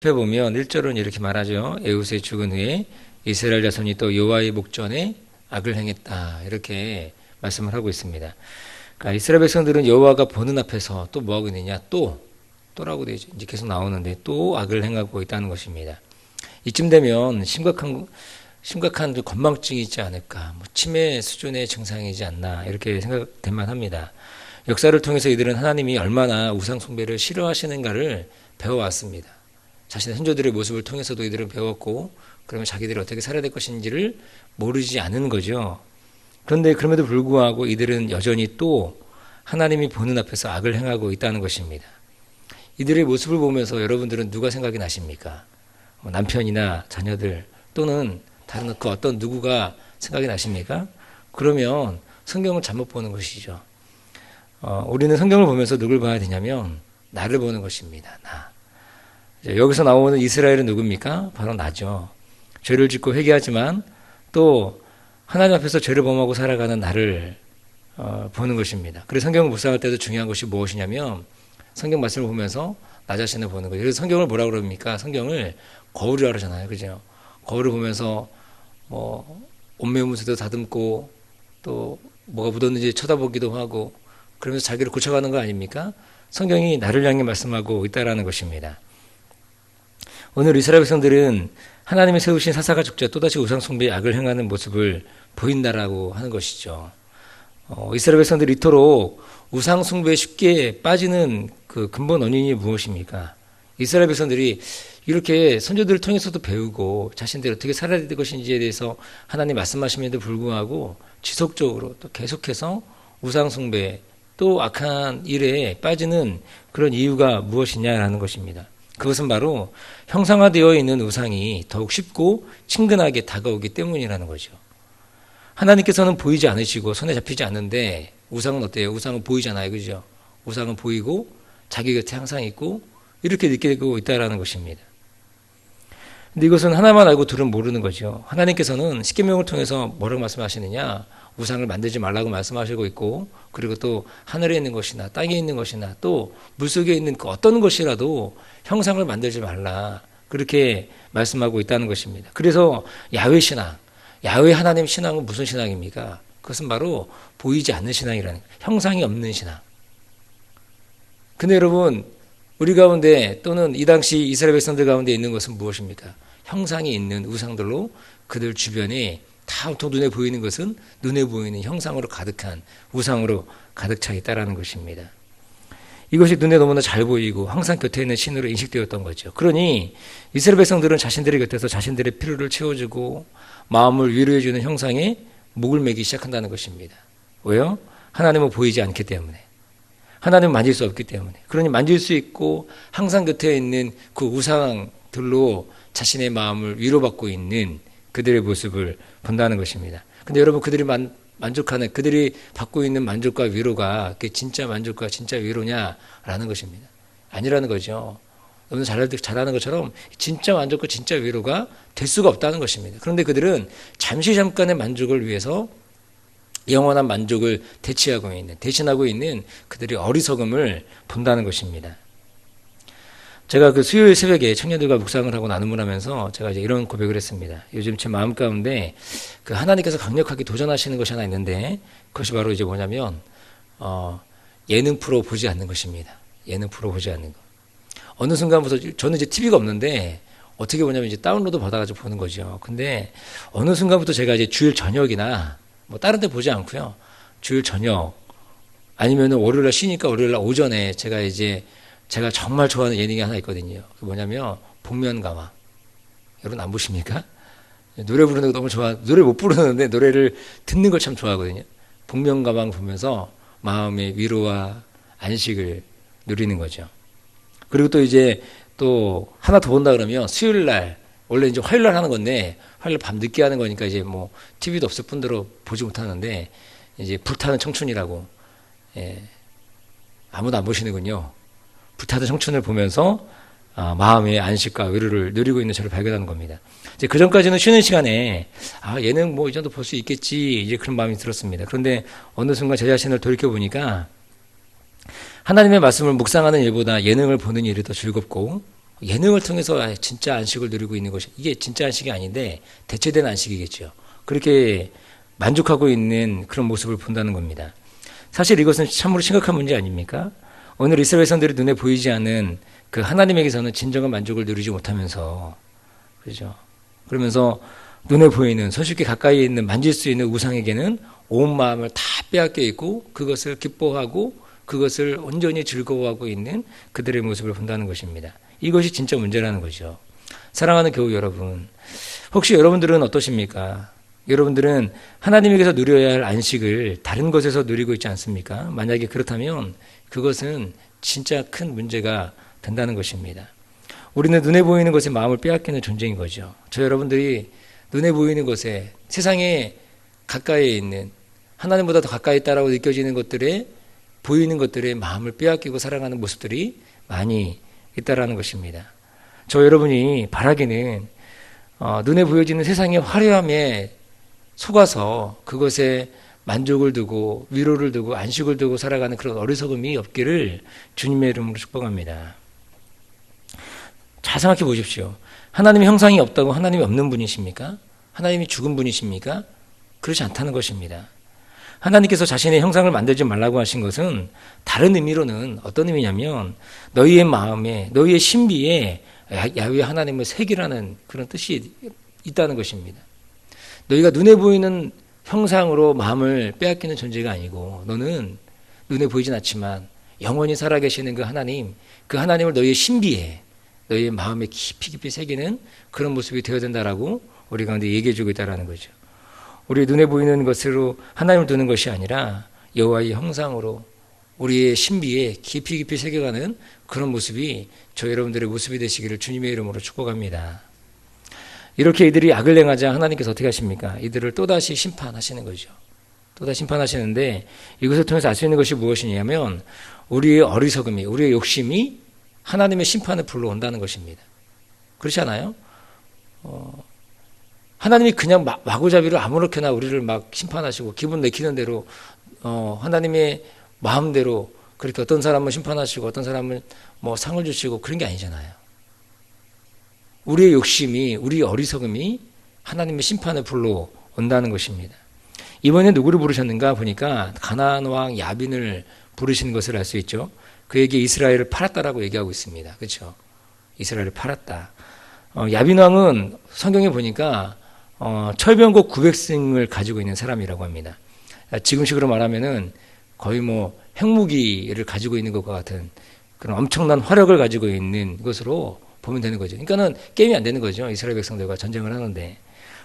보면 1절은 이렇게 말하죠. 에훗이 죽은 후에 이스라엘 자손이 또 여호와의 목전에 악을 행했다. 이렇게 말씀을 하고 있습니다. 그러니까 이스라엘 백성들은 여호와가 보는 앞에서 또 뭐하고 있느냐? 또라고 되죠. 이제 계속 나오는데 또 악을 행하고 있다는 것입니다. 이쯤 되면 심각한 건망증이 있지 않을까, 치매 수준의 증상이지 않나 이렇게 생각될 만합니다. 역사를 통해서 이들은 하나님이 얼마나 우상 숭배를 싫어하시는가를 배워왔습니다. 자신의 선조들의 모습을 통해서도 이들은 배웠고, 그러면 자기들이 어떻게 살아야 될 것인지를 모르지 않은 거죠. 그런데 그럼에도 불구하고 이들은 여전히 또 하나님이 보는 앞에서 악을 행하고 있다는 것입니다. 이들의 모습을 보면서 여러분들은 누가 생각이 나십니까? 남편이나 자녀들 또는 다른 그 어떤 누구가 생각이 나십니까? 그러면 성경을 잘못 보는 것이죠. 우리는 성경을 보면서 누굴 봐야 되냐면 나를 보는 것입니다. 나. 여기서 나오는 이스라엘은 누굽니까? 바로 나죠. 죄를 짓고 회개하지만 또 하나님 앞에서 죄를 범하고 살아가는 나를 보는 것입니다. 그래서 성경을 묵상할 때도 중요한 것이 무엇이냐면 성경 말씀을 보면서 나 자신을 보는 거예요. 그래서 성경을 뭐라고 그럽니까? 성경을 거울이라고 그러잖아요. 그죠? 거울을 보면서 옷매무새도 다듬고 또 뭐가 묻었는지 쳐다보기도 하고 그러면서 자기를 고쳐가는 거 아닙니까? 성경이 나를 향해 말씀하고 있다라는 것입니다. 오늘 이스라엘 백성들은 하나님이 세우신 사사가 죽자 또다시 우상 숭배의 악을 행하는 모습을 보인다라고 하는 것이죠. 이스라엘 백성들이 이토록 우상 숭배에 쉽게 빠지는 그 근본 원인이 무엇입니까? 이스라엘 백성들이 이렇게 선조들을 통해서도 배우고 자신들이 어떻게 살아야 될 것인지에 대해서 하나님 말씀하심에도 불구하고 지속적으로 또 계속해서 우상 숭배 또 악한 일에 빠지는 그런 이유가 무엇이냐라는 것입니다. 그것은 바로 형상화되어 있는 우상이 더욱 쉽고 친근하게 다가오기 때문이라는 거죠. 하나님께서는 보이지 않으시고 손에 잡히지 않는데 우상은 어때요? 우상은 보이잖아요. 그죠? 우상은 보이고 자기 곁에 항상 있고 이렇게 느끼고 있다는 것입니다. 근데 이것은 하나만 알고 둘은 모르는 거죠. 하나님께서는 십계명을 통해서 뭐라고 말씀하시느냐? 우상을 만들지 말라고 말씀하시고 있고, 그리고 또 하늘에 있는 것이나 땅에 있는 것이나 또 물속에 있는 그 어떤 것이라도 형상을 만들지 말라. 그렇게 말씀하고 있다는 것입니다. 그래서 야훼 신앙, 야훼 하나님 신앙은 무슨 신앙입니까? 그것은 바로 보이지 않는 신앙이라는 거예요. 형상이 없는 신앙. 근데 여러분, 우리 가운데 또는 이 당시 이스라엘 백성들 가운데 있는 것은 무엇입니까? 형상이 있는 우상들로 그들 주변에 다 온통 눈에 보이는 것은 눈에 보이는 형상으로 가득한 우상으로 가득 차 있다라는 것입니다. 이것이 눈에 너무나 잘 보이고 항상 곁에 있는 신으로 인식되었던 거죠. 그러니 이스라엘 백성들은 자신들의 곁에서 자신들의 필요를 채워주고 마음을 위로해주는 형상에 목을 매기 시작한다는 것입니다. 왜요? 하나님은 보이지 않기 때문에. 하나님은 만질 수 없기 때문에. 그러니 만질 수 있고 항상 곁에 있는 그 우상들로 자신의 마음을 위로받고 있는 그들의 모습을 본다는 것입니다. 근데 여러분, 그들이 만족하는, 그들이 받고 있는 만족과 위로가 그게 진짜 만족과 진짜 위로냐라는 것입니다. 아니라는 거죠. 여러분 잘하는 것처럼 진짜 만족과 진짜 위로가 될 수가 없다는 것입니다. 그런데 그들은 잠깐의 만족을 위해서 영원한 만족을 대신하고 있는 그들의 어리석음을 본다는 것입니다. 제가 그 수요일 새벽에 청년들과 묵상을 하고 나눔을 하면서 제가 이제 이런 고백을 했습니다. 요즘 제 마음 가운데 그 하나님께서 강력하게 도전하시는 것이 하나 있는데 그것이 바로 이제 뭐냐면 예능 프로 보지 않는 것입니다. 예능 프로 보지 않는 것. 어느 순간부터 저는 이제 TV가 없는데 어떻게 보냐면 이제 다운로드 받아가지고 보는 거죠. 근데 어느 순간부터 제가 이제 주일 저녁이나 뭐 다른 데 보지 않고요. 주일 저녁 아니면은 월요일날 쉬니까 월요일날 오전에 제가 정말 좋아하는 예능이 하나 있거든요. 그 뭐냐면 복면가왕. 여러분 안 보십니까? 노래 부르는 거 너무 노래 못 부르는데 노래를 듣는 걸 참 좋아하거든요. 복면가왕 보면서 마음의 위로와 안식을 누리는 거죠. 그리고 또 이제 또 하나 더 본다 그러면 수요일 날 원래 이제 화요일 날 하는 건데 화요일 밤 늦게 하는 거니까 이제 뭐 TV도 없을 뿐더러 보지 못하는데 이제 불타는 청춘이라고 아무도 안 보시는군요. 불타는 청춘을 보면서 마음의 안식과 위로를 누리고 있는 저를 발견하는 겁니다. 이제 그 전까지는 쉬는 시간에 예능 뭐 이 정도 볼 수 있겠지 이제 그런 마음이 들었습니다. 그런데 어느 순간 제 자신을 돌이켜 보니까 하나님의 말씀을 묵상하는 일보다 예능을 보는 일이 더 즐겁고 예능을 통해서 진짜 안식을 누리고 있는 것이 이게 진짜 안식이 아닌데 대체된 안식이겠죠. 그렇게 만족하고 있는 그런 모습을 본다는 겁니다. 사실 이것은 참으로 심각한 문제 아닙니까? 오늘 이스라엘 백성들이 눈에 보이지 않는 그 하나님에게서는 진정한 만족을 누리지 못하면서 그죠? 그러면서 눈에 보이는 손쉽게 가까이 있는 만질 수 있는 우상에게는 온 마음을 다 빼앗겨 있고 그것을 기뻐하고 그것을 온전히 즐거워하고 있는 그들의 모습을 본다는 것입니다. 이것이 진짜 문제라는 거죠. 사랑하는 교우 여러분, 혹시 여러분들은 어떠십니까? 여러분들은 하나님에게서 누려야 할 안식을 다른 것에서 누리고 있지 않습니까? 만약에 그렇다면 그것은 진짜 큰 문제가 된다는 것입니다. 우리는 눈에 보이는 것에 마음을 빼앗기는 존재인 거죠. 저 여러분들이 눈에 보이는 것에 세상에 가까이 있는 하나님보다 더 가까이 있다라고 느껴지는 것들에 보이는 것들에 마음을 빼앗기고 살아가는 모습들이 많이 있다라는 것입니다. 저 여러분이 바라기는 눈에 보여지는 세상의 화려함에 속아서 그것에 만족을 두고 위로를 두고 안식을 두고 살아가는 그런 어리석음이 없기를 주님의 이름으로 축복합니다. 잘 생각해 보십시오. 하나님의 형상이 없다고 하나님이 없는 분이십니까? 하나님이 죽은 분이십니까? 그렇지 않다는 것입니다. 하나님께서 자신의 형상을 만들지 말라고 하신 것은 다른 의미로는 어떤 의미냐면 너희의 마음에 너희의 신비에 야훼 하나님을 새기라는 그런 뜻이 있다는 것입니다. 너희가 눈에 보이는 형상으로 마음을 빼앗기는 존재가 아니고 너는 눈에 보이진 않지만 영원히 살아계시는 그 하나님을 너희의 신비에 너희의 마음에 깊이 새기는 그런 모습이 되어야 된다라고 우리 가운데 얘기해주고 있다는 거죠. 우리 눈에 보이는 것으로 하나님을 두는 것이 아니라 여호와의 형상으로 우리의 신비에 깊이 새겨가는 그런 모습이 저 여러분들의 모습이 되시기를 주님의 이름으로 축복합니다. 이렇게 이들이 악을 행하자 하나님께서 어떻게 하십니까? 이들을 또다시 심판하시는 거죠. 또다시 심판하시는데 이것을 통해서 알 수 있는 것이 무엇이냐면 우리의 어리석음이 우리의 욕심이 하나님의 심판을 불러온다는 것입니다. 그렇지 않아요? 하나님이 그냥 마구잡이로 아무렇게나 우리를 막 심판하시고 기분 내키는 대로 하나님의 마음대로 그렇게 어떤 사람은 심판하시고 어떤 사람은 뭐 상을 주시고 그런 게 아니잖아요. 우리의 욕심이 우리의 어리석음이 하나님의 심판을 불러온다는 것입니다. 이번에 누구를 부르셨는가 보니까 가나안 왕 야빈을 부르신 것을 알 수 있죠. 그에게 이스라엘을 팔았다라고 얘기하고 있습니다. 그렇죠? 이스라엘을 팔았다. 야빈 왕은 성경에 보니까 철병거 900승을 가지고 있는 사람이라고 합니다. 지금식으로 말하면은 거의 뭐 핵무기를 가지고 있는 것과 같은 그런 엄청난 화력을 가지고 있는 것으로 보면 되는 거죠. 그러니까는 게임이 안 되는 거죠. 이스라엘 백성들과 전쟁을 하는데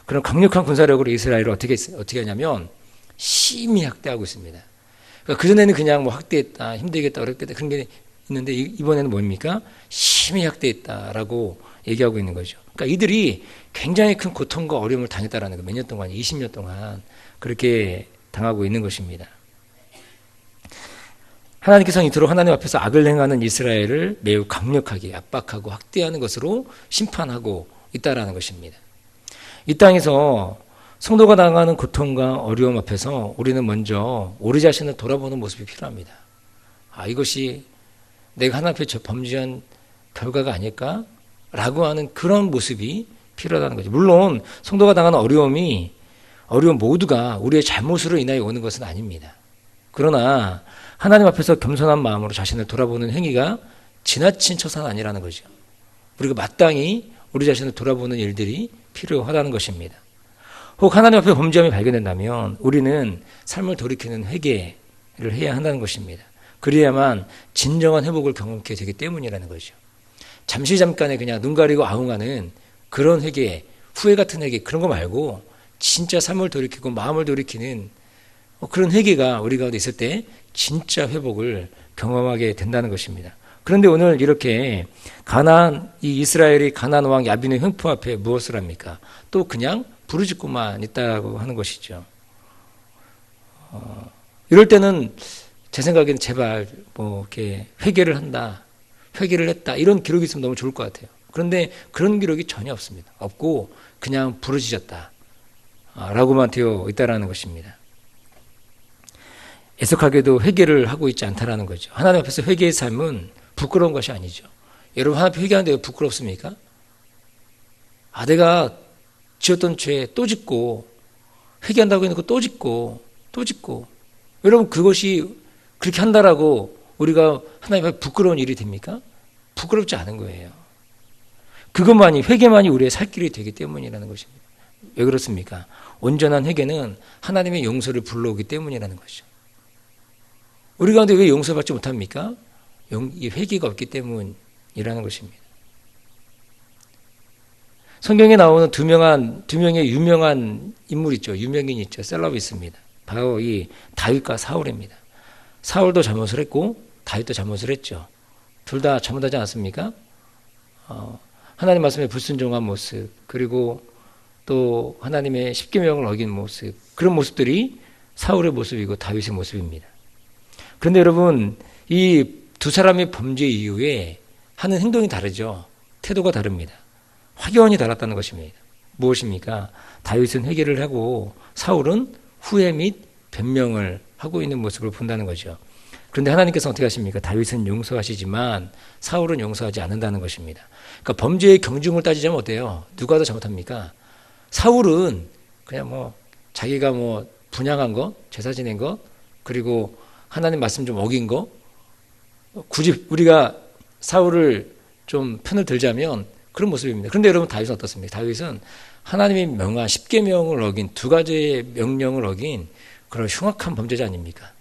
그런 강력한 군사력으로 이스라엘을 어떻게 하냐면 심히 학대하고 있습니다. 그러니까 그전에는 그냥 뭐 학대했다, 힘들겠다, 어렵겠다 그런 게 있는데 이번에는 뭡니까? 심히 학대했다라고 얘기하고 있는 거죠. 그러니까 이들이 굉장히 큰 고통과 어려움을 당했다라는 거. 몇 년 동안, 20년 동안 그렇게 당하고 있는 것입니다. 하나님께서는 이토록 하나님 앞에서 악을 행하는 이스라엘을 매우 강력하게 압박하고 학대하는 것으로 심판하고 있다라는 것입니다. 이 땅에서 성도가 당하는 고통과 어려움 앞에서 우리는 먼저 우리 자신을 돌아보는 모습이 필요합니다. 이것이 내가 하나님 앞에 범죄한 결과가 아닐까? 라고 하는 그런 모습이 필요하다는 거죠. 물론 성도가 당하는 어려움 모두가 우리의 잘못으로 인하여 오는 것은 아닙니다. 그러나 하나님 앞에서 겸손한 마음으로 자신을 돌아보는 행위가 지나친 처사는 아니라는 거죠. 우리가 마땅히 우리 자신을 돌아보는 일들이 필요하다는 것입니다. 혹 하나님 앞에 범죄함이 발견된다면 우리는 삶을 돌이키는 회개를 해야 한다는 것입니다. 그래야만 진정한 회복을 경험하게 되기 때문이라는 거죠. 잠깐의 그냥 눈 가리고 아웅하는 그런 회개, 후회 같은 회개 그런 거 말고 진짜 삶을 돌이키고 마음을 돌이키는 그런 회개가 우리 가운데 있을 때 진짜 회복을 경험하게 된다는 것입니다. 그런데 오늘 이렇게 이 이스라엘이 가나안 왕 야빈의 흉포 앞에 무엇을 합니까? 또 그냥 부르짖고만 있다고 하는 것이죠. 이럴 때는 제 생각에는 제발 이렇게 회개를 했다 이런 기록이 있으면 너무 좋을 것 같아요. 그런데 그런 기록이 전혀 없습니다. 없고 그냥 부르짖었다 라고만 되어 있다라는 것입니다. 애석하게도 회개를 하고 있지 않다라는 거죠. 하나님 앞에서 회개의 삶은 부끄러운 것이 아니죠. 여러분 하나님 앞에 회개하는데 왜 부끄럽습니까? 내가 지었던 죄 또 짓고 회개한다고 해놓고 또 짓고 여러분 그것이 그렇게 한다라고 우리가 하나님 앞에 부끄러운 일이 됩니까? 부끄럽지 않은 거예요. 그것만이 회개만이 우리의 살 길이 되기 때문이라는 것입니다. 왜 그렇습니까? 온전한 회개는 하나님의 용서를 불러오기 때문이라는 것이죠. 우리 가운데 왜 용서받지 못합니까? 이 회개가 없기 때문이라는 것입니다. 성경에 나오는 두 명의 유명한 인물 있죠. 유명인 있죠. 셀럽이 있습니다. 바로 이 다윗과 사울입니다. 사울도 잘못을 했고 다윗도 잘못을 했죠. 둘 다 잘못하지 않았습니까? 하나님 말씀에 불순종한 모습, 그리고 또 하나님의 십계명을 어긴 모습, 그런 모습들이 사울의 모습이고 다윗의 모습입니다. 그런데 여러분, 이 두 사람의 범죄 이후에 하는 행동이 다르죠. 태도가 다릅니다. 확연히 달랐다는 것입니다. 무엇입니까? 다윗은 회개를 하고 사울은 후회 및 변명을 하고 있는 모습을 본다는 거죠. 그런데 하나님께서 어떻게 하십니까? 다윗은 용서하시지만 사울은 용서하지 않는다는 것입니다. 그러니까 범죄의 경중을 따지자면 어때요? 누가 더 잘못합니까? 사울은 그냥 자기가 분양한 거, 제사 지낸 거, 그리고 하나님 말씀 좀 어긴 거, 굳이 우리가 사울을 좀 편을 들자면 그런 모습입니다. 그런데 여러분 다윗은 어떻습니까? 다윗은 하나님의 명한 십계명을 어긴 두 가지의 명령을 어긴 그런 흉악한 범죄자 아닙니까?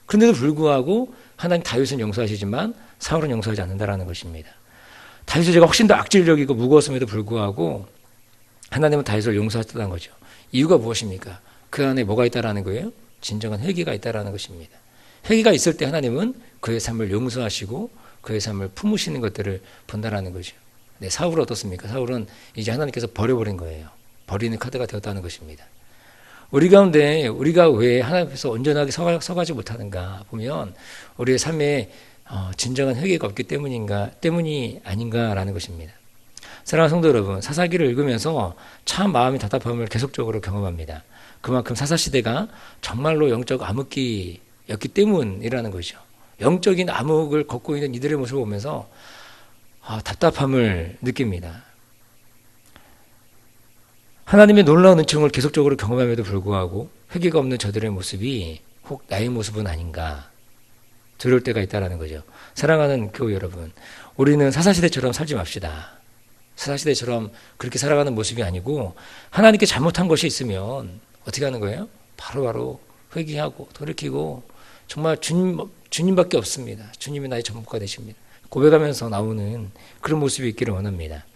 그런데도 불구하고 하나님 다윗은 용서하시지만 사울은 용서하지 않는다라는 것입니다. 다윗의 죄가 훨씬 더 악질적이고 무거웠음에도 불구하고 하나님은 다윗을 용서하셨다는 거죠. 이유가 무엇입니까? 그 안에 뭐가 있다라는 거예요? 진정한 회개가 있다라는 것입니다. 회개가 있을 때 하나님은 그의 삶을 용서하시고 그의 삶을 품으시는 것들을 본다라는 거죠. 네, 사울은 어떻습니까? 사울은 이제 하나님께서 버려버린 거예요. 버리는 카드가 되었다는 것입니다. 우리 가운데 우리가 왜 하나님 앞에서 온전하게 서가지 못하는가 보면 우리의 삶에 진정한 회개가 없기 때문이 아닌가라는 것입니다. 사랑하는 성도 여러분, 사사기를 읽으면서 참 마음의 답답함을 계속적으로 경험합니다. 그만큼 사사시대가 정말로 영적 암흑기였기 때문이라는 것이죠. 영적인 암흑을 걷고 있는 이들의 모습을 보면서 답답함을 느낍니다. 하나님의 놀라운 은총을 계속적으로 경험함에도 불구하고 회개가 없는 저들의 모습이 혹 나의 모습은 아닌가 두려울 때가 있다는 거죠. 사랑하는 교우 여러분, 우리는 사사시대처럼 살지 맙시다. 사사시대처럼 그렇게 살아가는 모습이 아니고 하나님께 잘못한 것이 있으면 어떻게 하는 거예요? 바로바로 회개하고 돌이키고 정말 주님밖에 없습니다. 주님이 나의 전부가 되십니다. 고백하면서 나오는 그런 모습이 있기를 원합니다.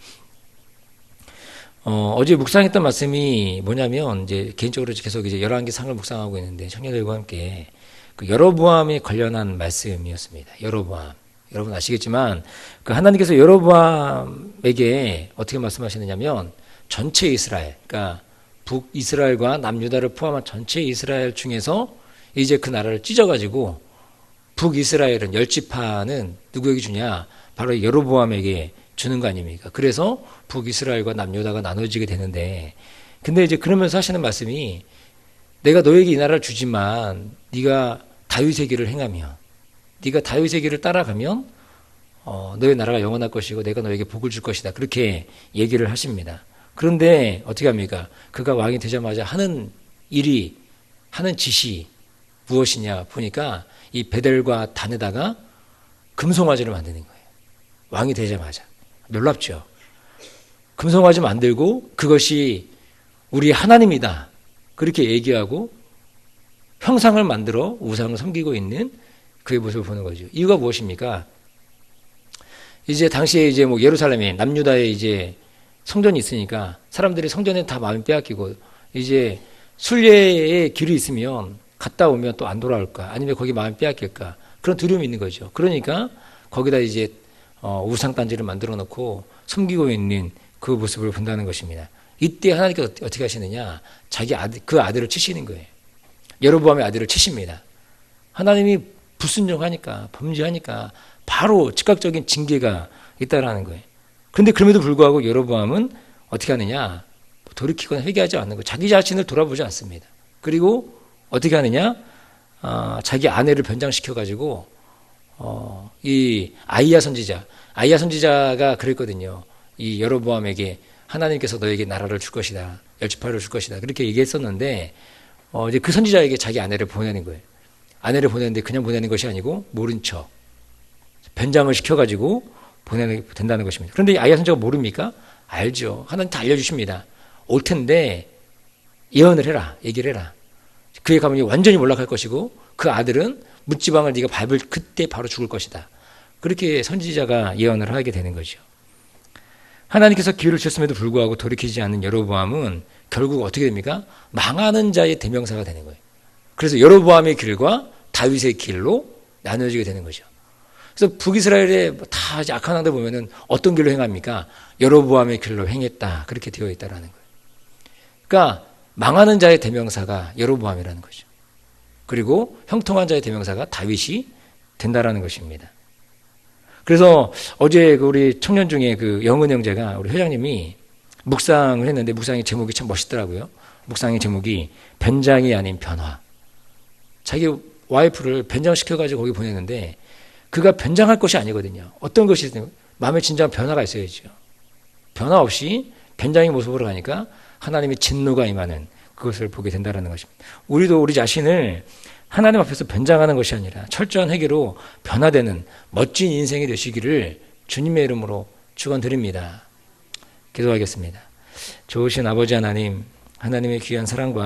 어제 묵상했던 말씀이 뭐냐면 이제 개인적으로 계속 이제 열왕기상을 묵상하고 있는데 청년들과 함께 그 여로보암에 관련한 말씀이었습니다. 여로보암. 여러분 아시겠지만 그 하나님께서 여로보암에게 어떻게 말씀하시느냐면 전체 이스라엘, 그러니까 북이스라엘과 남유다를 포함한 전체 이스라엘 중에서 이제 그 나라를 찢어가지고 북이스라엘은 10지파는 누구에게 주냐? 바로 여로보암에게 주는 거 아닙니까? 그래서 북이스라엘과 남유다가 나눠지게 되는데, 근데 이제 그러면서 하시는 말씀이 내가 너에게 이 나라를 주지만 네가 다윗의 길을 행하면, 네가 다윗의 길을 따라가면 너의 나라가 영원할 것이고 내가 너에게 복을 줄 것이다. 그렇게 얘기를 하십니다. 그런데 어떻게 합니까? 그가 왕이 되자마자 하는 일이, 하는 짓이 무엇이냐 보니까 이 베델과 단에다가 금송아지를 만드는 거예요. 왕이 되자마자. 놀랍죠? 금송아지 만들고 그것이 우리 하나님이다. 그렇게 얘기하고 형상을 만들어 우상을 섬기고 있는 그의 모습을 보는 거죠. 이유가 무엇입니까? 이제 당시에 이제 예루살렘에 남유다에 이제 성전이 있으니까 사람들이 성전에 다 마음이 빼앗기고 이제 순례의 길이 있으면 갔다 오면 또 안 돌아올까? 아니면 거기 마음이 빼앗길까? 그런 두려움이 있는 거죠. 그러니까 거기다 이제 우상단지를 만들어 놓고 섬기고 있는 그 모습을 본다는 것입니다. 이때 하나님께서 어떻게 하시느냐? 그 아들을 치시는 거예요. 여로보암의 아들을 치십니다. 하나님이 불순종하니까, 범죄하니까 바로 즉각적인 징계가 있다라는 거예요. 그런데 그럼에도 불구하고 여로보암은 어떻게 하느냐? 돌이키거나 회개하지 않는 거예요. 자기 자신을 돌아보지 않습니다. 그리고 어떻게 하느냐? 자기 아내를 변장시켜가지고 이 아이야 선지자가 그랬거든요. 이 여로보암에게 하나님께서 너에게 나라를 줄 것이다. 열지파를 줄 것이다. 그렇게 얘기했었는데 이제 그 선지자에게 자기 아내를 보내는 거예요. 아내를 보내는데 그냥 보내는 것이 아니고 모른 척 변장을 시켜가지고 보내는 된다는 것입니다. 그런데 아이야 선지자가 모릅니까? 알죠. 하나님 다 알려주십니다. 올 텐데 예언을 해라. 얘기를 해라. 그의 가문이 완전히 몰락할 것이고 그 아들은 묻지방을 네가 밟을 그때 바로 죽을 것이다. 그렇게 선지자가 예언을 하게 되는 거죠. 하나님께서 기회를 주셨음에도 불구하고 돌이키지 않는 여로보암은 결국 어떻게 됩니까? 망하는 자의 대명사가 되는 거예요. 그래서 여로보암의 길과 다윗의 길로 나눠지게 되는 거죠. 그래서 북이스라엘의 다 악한 왕들 보면은 어떤 길로 행합니까? 여로보암의 길로 행했다. 그렇게 되어 있다라는 거예요. 그러니까 망하는 자의 대명사가 여로보암이라는 거죠. 그리고 형통한 자의 대명사가 다윗이 된다라는 것입니다. 그래서 어제 우리 청년 중에 그 영은 형제가 우리 회장님이 묵상을 했는데 묵상의 제목이 참 멋있더라고요. 묵상의 제목이 변장이 아닌 변화. 자기 와이프를 변장시켜가지고 거기 보냈는데 그가 변장할 것이 아니거든요. 어떤 것이 마음에 진정한 변화가 있어야죠. 변화 없이 변장의 모습으로 가니까 하나님의 진노가 임하는 그것을 보게 된다는 것입니다. 우리도 우리 자신을 하나님 앞에서 변장하는 것이 아니라 철저한 회개로 변화되는 멋진 인생이 되시기를 주님의 이름으로 축원드립니다. 기도하겠습니다. 좋으신 아버지 하나님, 하나님의 귀한 사랑과